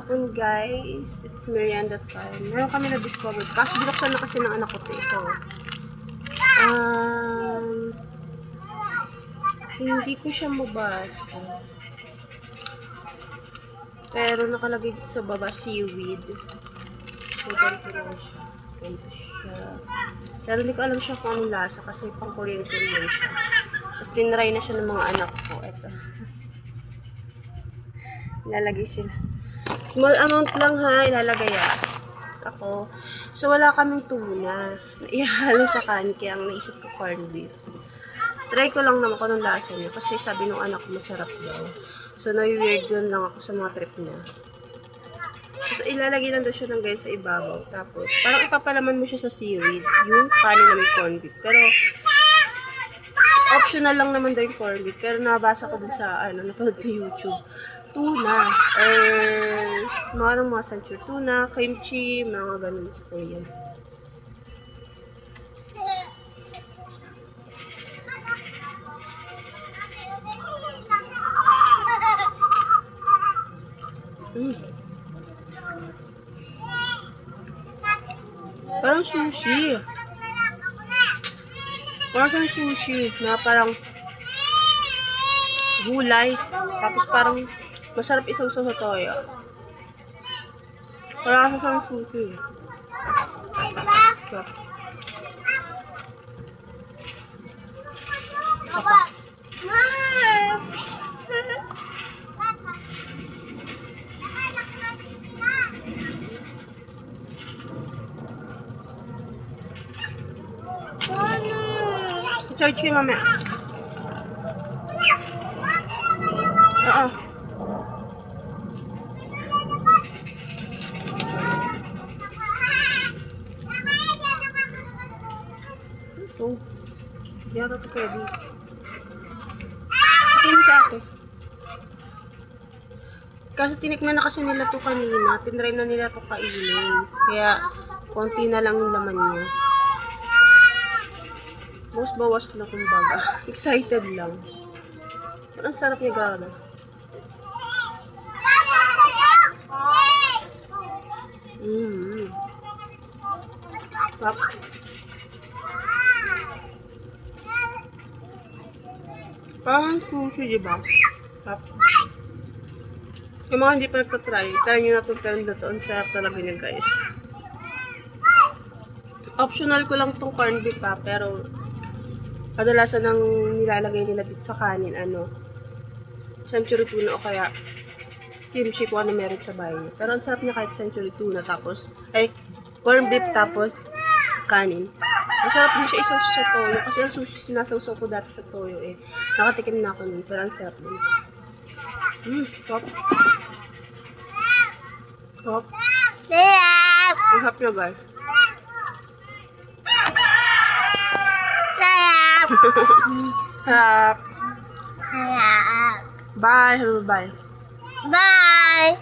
And guys, it's merienda time. Meron kami na-discover. Kaso binuksan na kasi ng anak ko ito. Hindi ko siya mabasa. Pero nakalagay dito sa baba, seaweed. So, ganito lang siya. Ganito siya. Pero hindi ko alam siya kung anong lasa kasi pang Korean siya. Tapos tinry na siya ng mga anak ko. Ito. Ilalagay sila. Small amount lang ha, ilalagay Tapos ako. So, wala kaming tuna. Ihalo sa kanin, kaya ang naisip ko corned beef. Try ko lang naman kung anong lasa niya. Kasi sabi nung anak ko masarap daw. So, na-weird yun lang ako sa mga trip niya. So, ilalagay lang daw siya ng guys sa ibabaw. Tapos, parang ipapalaman mo siya sa seaweed. Yung kanin na may corned beef. Pero, optional lang naman daw yung corned beef. Pero, nabasa ko dun sa, napanood ko YouTube. Tuna. Mga century tuna, kimchi, mga ganun sa Korean. Parang sushi. Parang sushi na parang gulay. Tapos parang masarap isaw-saw sa toyo. Parang sa sushi. Isa pa. Choy-choy mamaya. Oo. Ito. Hindi ako ito pwede. Ito mo sa akin. Kasi tinikman na kasi nila ito kanina. Tinry na nila ito kainin. Kaya, konti na lang yung laman niya. Bawas na kumbaga. Excited lang. Parang sarap niya gala. Pap. Parang sushi, diba? Pap. Yung mga hindi pa nagtatry, try nyo na itong trend na ito. Ang sarap talaga niya, guys. Optional ko lang itong corned beef pa, pero kadalasan ng nilalagay nila dito sa kanin, century tuna o kaya kimchi kung ano meron sa bahay niya. Pero ang sarap niya kahit century tuna, tapos, corned beef, tapos, kanin. Masarap din siya isaw sa toyo, kasi ang sushi sinasawsaw ko dati sa toyo Nakatikim na ako nun, pero ang sarap din. Top. Top. Ang sarap niya, guys. Harap. Bye. Bye. Bye.